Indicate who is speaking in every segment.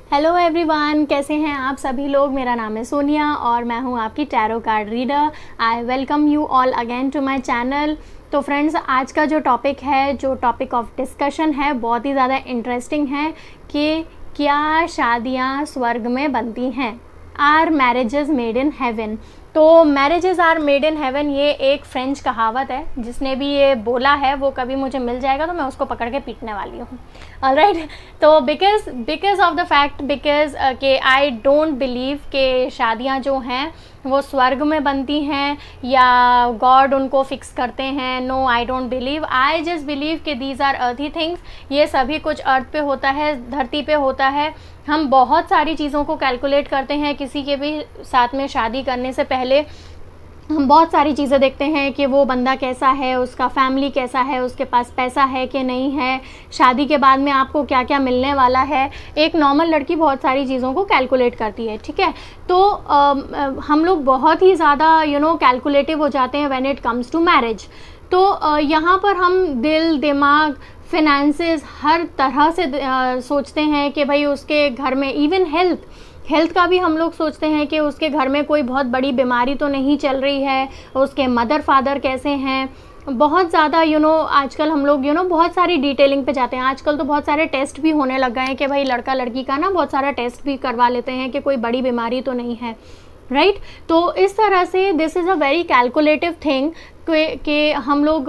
Speaker 1: Hello everyone, कैसे हैं आप सभी लोग। मेरा नाम है सोनिया और मैं हूं आपकी tarot card reader. I welcome you all again to my channel. तो फ्रेंड्स, आज का जो टॉपिक है, जो टॉपिक ऑफ डिस्कशन है, बहुत ही ज़्यादा इंटरेस्टिंग है कि क्या शादियां स्वर्ग में बनती हैं। Are marriages made in heaven. तो marriages are made in heaven, ये एक फ्रेंच कहावत है। जिसने भी ये बोला है वो कभी मुझे मिल जाएगा तो मैं उसको पकड़ के पीटने वाली हूँ। ऑलराइट, तो बिकॉज ऑफ द फैक्ट कि आई डोंट बिलीव कि शादियाँ जो हैं वो स्वर्ग में बनती हैं या गॉड उनको फिक्स करते हैं। No, I don't believe. I just believe कि दीज आर अर्थी थिंग्स। ये सभी कुछ अर्थ पे होता है, धरती पे होता है। हम बहुत सारी चीज़ों को कैलकुलेट करते हैं। किसी के भी साथ में शादी करने से पहले हम बहुत सारी चीज़ें देखते हैं कि वो बंदा कैसा है, उसका फैमिली कैसा है, उसके पास पैसा है कि नहीं है, शादी के बाद में आपको क्या क्या मिलने वाला है। एक नॉर्मल लड़की बहुत सारी चीज़ों को कैलकुलेट करती है, ठीक है। तो हम लोग बहुत ही ज़्यादा कैलकुलेटिव हो जाते हैं when it comes to marriage. तो यहाँ पर हम दिल, दिमाग, फिनेंसेस, हर तरह से सोचते हैं कि भाई उसके घर में, इवन हेल्थ का भी हम लोग सोचते हैं कि उसके घर में कोई बहुत बड़ी बीमारी तो नहीं चल रही है, उसके मदर फादर कैसे हैं। बहुत ज़्यादा आजकल हम लोग बहुत सारी डिटेलिंग पे जाते हैं। आजकल तो बहुत सारे टेस्ट भी होने लग गए हैं कि भाई लड़का लड़की का ना बहुत सारा टेस्ट भी करवा लेते हैं कि कोई बड़ी बीमारी तो नहीं है, राइट। तो इस तरह से this is a very calculative thing कि हम लोग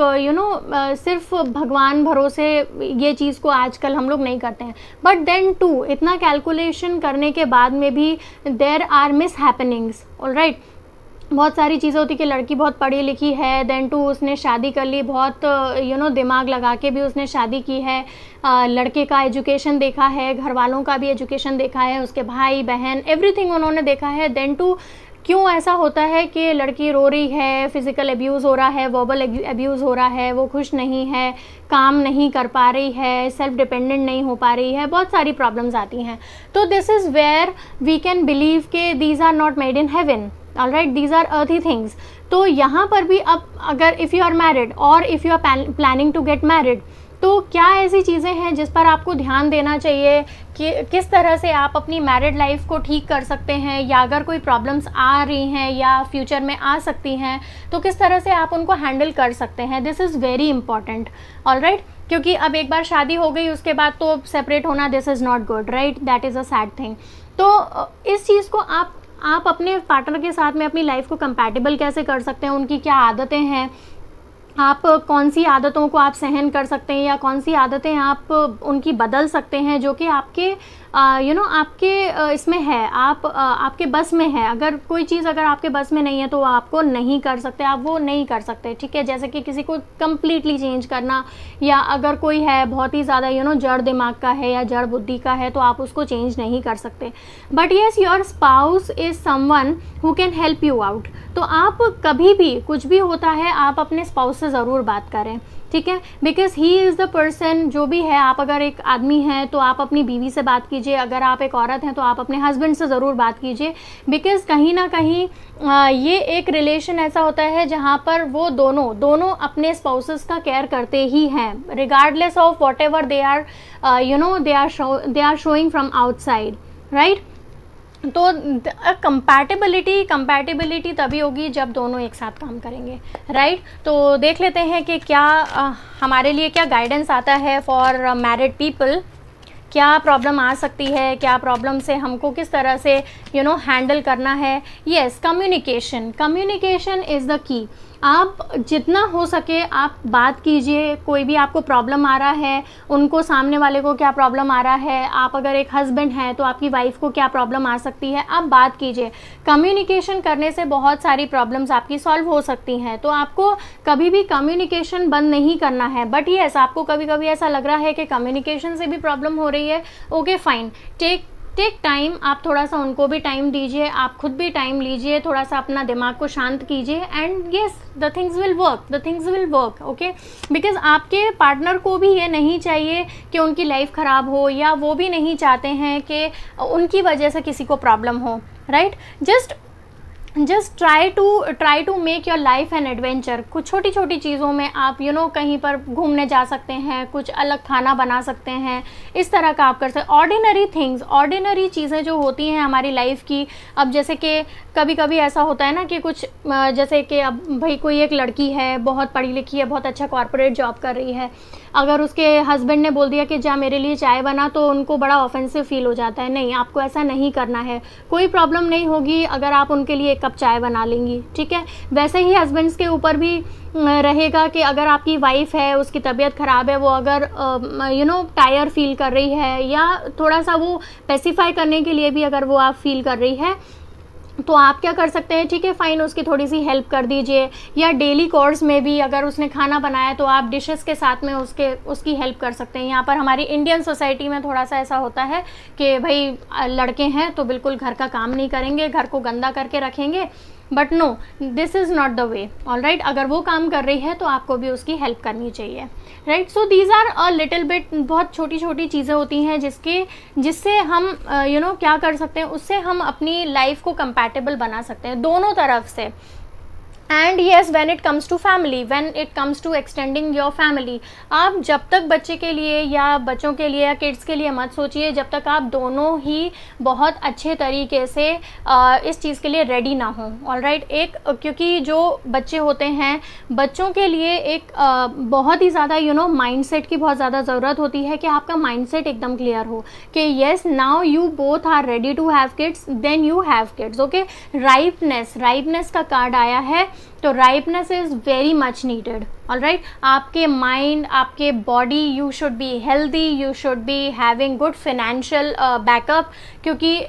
Speaker 1: सिर्फ भगवान भरोसे ये चीज़ को आजकल हम लोग नहीं करते हैं। बट देन टू, इतना कैलकुलेशन करने के बाद में भी there are miss happenings, alright. बहुत सारी चीज़ें होती कि लड़की बहुत पढ़ी लिखी है, देन टू उसने शादी कर ली, बहुत दिमाग लगा के भी उसने शादी की है। लड़के का एजुकेशन देखा है, घर वालों का भी एजुकेशन देखा है, उसके भाई बहन एवरीथिंग उन्होंने देखा है। देन टू क्यों ऐसा होता है कि लड़की रो रही है, फिज़िकल अब्यूज़ हो रहा है, वर्बल अब्यूज़ हो रहा है, वो खुश नहीं है, काम नहीं कर पा रही है, सेल्फ डिपेंडेंट नहीं हो पा रही है, बहुत सारी प्रॉब्लम्स आती हैं। तो this is where we can believe के these are not made in heaven, alright, these are earthy things. तो यहाँ पर भी अब अगर इफ़ यू आर मैरिड और if you are planning to get married, तो क्या ऐसी चीज़ें हैं जिस पर आपको ध्यान देना चाहिए कि किस तरह से आप अपनी मैरिड लाइफ को ठीक कर सकते हैं, या अगर कोई प्रॉब्लम्स आ रही हैं या फ्यूचर में आ सकती हैं तो किस तरह से आप उनको हैंडल कर सकते हैं। This is very important, alright. क्योंकि अब एक बार शादी हो गई उसके बाद तो सेपरेट होना, this is not good, right, that is a sad thing. तो इस चीज़ को आप अपने पार्टनर के साथ में अपनी लाइफ को कंपैटिबल कैसे कर सकते हैं, उनकी क्या आदतें हैं, आप कौन सी आदतों को आप सहन कर सकते हैं या कौन सी आदतें आप उनकी बदल सकते हैं जो कि आपके आपके इसमें है, आपके बस में है। अगर कोई चीज़ अगर आपके बस में नहीं है तो आपको नहीं कर सकते, आप वो नहीं कर सकते, ठीक है। जैसे कि किसी को कम्प्लीटली चेंज करना, या अगर कोई है बहुत ही ज़्यादा जड़ दिमाग का है या जड़ बुद्धि का है तो आप उसको चेंज नहीं कर सकते। But yes, your spouse is someone who can help you out. तो आप कभी भी कुछ भी होता है आप अपने स्पाउस से ज़रूर बात करें, ठीक है, because he is the person जो भी है। आप अगर एक आदमी हैं तो आप अपनी बीवी से बात कीजिए, अगर आप एक औरत हैं तो आप अपने हस्बैंड से ज़रूर बात कीजिए। बिकॉज कहीं ना कहीं ये एक रिलेशन ऐसा होता है जहाँ पर वो दोनों अपने स्पाउसेस का केयर करते ही हैं, regardless of whatever they are they are showing from outside, right. तो कंपैटिबिलिटी तभी होगी जब दोनों एक साथ काम करेंगे, राइट। तो देख लेते हैं कि क्या हमारे लिए क्या गाइडेंस आता है फॉर मैरिड पीपल। क्या प्रॉब्लम आ सकती है, क्या प्रॉब्लम से हमको किस तरह से हैंडल करना है। Yes, communication is the key. आप जितना हो सके आप बात कीजिए। कोई भी आपको प्रॉब्लम आ रहा है, उनको, सामने वाले को क्या प्रॉब्लम आ रहा है, आप अगर एक हस्बैंड हैं तो आपकी वाइफ को क्या प्रॉब्लम आ सकती है, आप बात कीजिए। कम्युनिकेशन करने से बहुत सारी प्रॉब्लम्स आपकी सॉल्व हो सकती हैं। तो आपको कभी भी कम्युनिकेशन बंद नहीं करना है। बट येस, आपको कभी कभी ऐसा लग रहा है कि कम्युनिकेशन से भी प्रॉब्लम हो रही है, ओके फाइन, टेक टाइम। आप थोड़ा सा उनको भी टाइम दीजिए, आप खुद भी टाइम लीजिए, थोड़ा सा अपना दिमाग को शांत कीजिए, and yes, the things will work, okay. Because आपके पार्टनर को भी ये नहीं चाहिए कि उनकी लाइफ ख़राब हो, या वो भी नहीं चाहते हैं कि उनकी वजह से किसी को प्रॉब्लम हो, right. Just just try to make your life an adventure. कुछ छोटी छोटी चीज़ों में आप कहीं पर घूमने जा सकते हैं, कुछ अलग खाना बना सकते हैं, इस तरह का आप कर सकते हैं। ऑर्डिनरी थिंग्स, ऑर्डिनरी चीज़ें जो होती हैं हमारी लाइफ की। अब जैसे कि कभी कभी ऐसा होता है ना कि कुछ जैसे कि अब भाई कोई एक लड़की है, बहुत पढ़ी लिखी है, बहुत अच्छा कॉर्पोरेट जॉब कर रही है, अगर उसके हस्बैंड ने बोल दिया कि जा मेरे लिए चाय बना, तो उनको बड़ा ऑफेंसिव फील हो जाता है। नहीं, आपको ऐसा नहीं करना है। कोई प्रॉब्लम नहीं होगी अगर आप उनके लिए एक कप चाय बना लेंगी, ठीक है। वैसे ही हस्बैंड्स के ऊपर भी रहेगा कि अगर आपकी वाइफ है, उसकी तबीयत ख़राब है, वो अगर टायर फील कर रही है, या थोड़ा सा वो पेसिफाई करने के लिए भी अगर वो आप फील कर रही है, तो आप क्या कर सकते हैं, ठीक है, फ़ाइन, उसकी थोड़ी सी हेल्प कर दीजिए। या डेली कोर्स में भी अगर उसने खाना बनाया तो आप डिशेस के साथ में उसकी हेल्प कर सकते हैं। यहाँ पर हमारी इंडियन सोसाइटी में थोड़ा सा ऐसा होता है कि भाई लड़के हैं तो बिल्कुल घर का काम नहीं करेंगे, घर को गंदा करके रखेंगे, but no, this is not the way. All right, अगर वो काम कर रही है तो आपको भी उसकी हेल्प करनी चाहिए, right. So these are a little bit, बहुत छोटी छोटी चीज़ें होती हैं जिससे हम क्या कर सकते हैं, उससे हम अपनी लाइफ को कंपैटिबल बना सकते हैं दोनों तरफ से। And yes, when it comes to family, when it comes to extending your family, आप जब तक बच्चे के लिए या बच्चों के लिए या किड्स के लिए मत सोचिए जब तक आप दोनों ही बहुत अच्छे तरीके से इस चीज़ के लिए रेडी ना हो। ऑल राइट, क्योंकि जो बच्चे होते हैं, बच्चों के लिए एक बहुत ही ज़्यादा माइंडसेट की बहुत ज़्यादा ज़रूरत होती है कि आपका माइंडसेट एकदम क्लियर हो कि yes, now you both are ready to have kids, then you have kids. Okay, ripeness का कार्ड आया है, तो ripeness is very much needed. All right, आपके माइंड, आपके body, you should be healthy, you should be having good financial backup, क्योंकि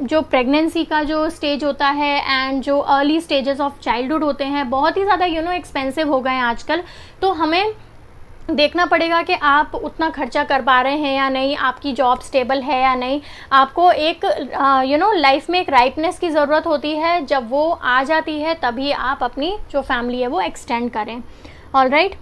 Speaker 1: जो pregnancy का जो स्टेज होता है एंड जो अर्ली स्टेजेस ऑफ चाइल्डहुड होते हैं बहुत ही ज़्यादा एक्सपेंसिव हो गए हैं आजकल। तो हमें देखना पड़ेगा कि आप उतना खर्चा कर पा रहे हैं या नहीं, आपकी जॉब स्टेबल है या नहीं। आपको एक लाइफ में एक राइपनेस की ज़रूरत होती है, जब वो आ जाती है तभी आप अपनी जो फैमिली है वो एक्सटेंड करें। All right,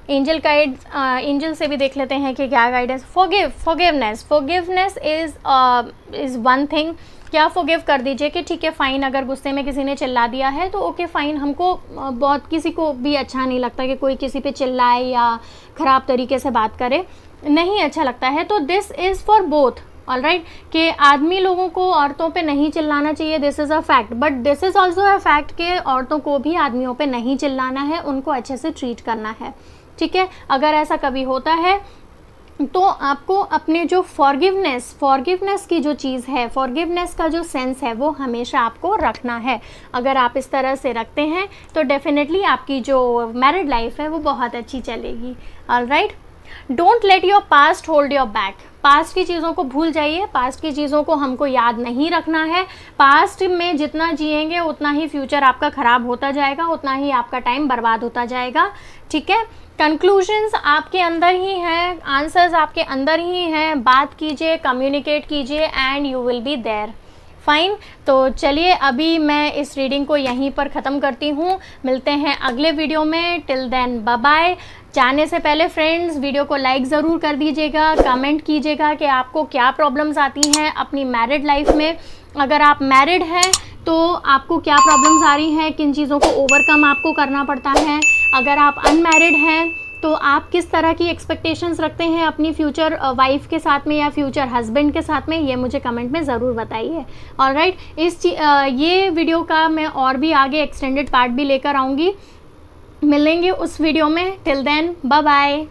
Speaker 1: angel guides, angel से भी देख लेते हैं कि क्या guidance. Forgiveness is one thing. क्या फॉरगिव कर दीजिए कि ठीक है फ़ाइन, अगर गुस्से में किसी ने चिल्ला दिया है तो ओके फ़ाइन, हमको बहुत किसी को भी अच्छा नहीं लगता कि कोई किसी पे चिल्लाए या ख़राब तरीके से बात करे, नहीं अच्छा लगता है। तो this is for both. All right, कि आदमी लोगों को औरतों पे नहीं चिल्लाना चाहिए, this is a fact, but this is also a fact कि औरतों को भी आदमियों पे नहीं चिल्लाना है, उनको अच्छे से ट्रीट करना है, ठीक है। अगर ऐसा कभी होता है तो आपको अपने जो फॉरगिवनेस की जो चीज़ है, फॉरगिवनेस का जो सेंस है वो हमेशा आपको रखना है। अगर आप इस तरह से रखते हैं तो डेफिनेटली आपकी जो मैरिड लाइफ है वो बहुत अच्छी चलेगी। All right, don't let your past hold your back. Past की चीज़ों को भूल जाइए, पास्ट की चीज़ों को हमको याद नहीं रखना है। पास्ट में जितना जिएंगे उतना ही फ्यूचर आपका ख़राब होता जाएगा, उतना ही आपका टाइम बर्बाद होता जाएगा, ठीक है। कंक्लूजन्स आपके अंदर ही हैं, आंसर्स आपके अंदर ही हैं। बात कीजिए, कम्युनिकेट कीजिए and you will be there. Fine, तो चलिए अभी मैं इस रीडिंग को यहीं पर ख़त्म करती हूँ। मिलते हैं अगले वीडियो में। Till then bye bye. जाने से पहले फ्रेंड्स, वीडियो को लाइक ज़रूर कर दीजिएगा, कमेंट कीजिएगा कि आपको क्या प्रॉब्लम्स आती हैं अपनी मैरिड लाइफ में। अगर आप मैरिड हैं तो आपको क्या प्रॉब्लम्स आ रही हैं, किन चीज़ों को ओवरकम आपको करना पड़ता है। अगर आप अनमैरिड हैं तो आप किस तरह की एक्सपेक्टेशंस रखते हैं अपनी फ्यूचर वाइफ के साथ में या फ्यूचर हस्बैंड के साथ में, ये मुझे कमेंट में ज़रूर बताइए। ऑलराइट, ये वीडियो का मैं और भी आगे एक्सटेंडेड पार्ट भी लेकर आऊँगी। मिलेंगे उस वीडियो में। Till then bye bye.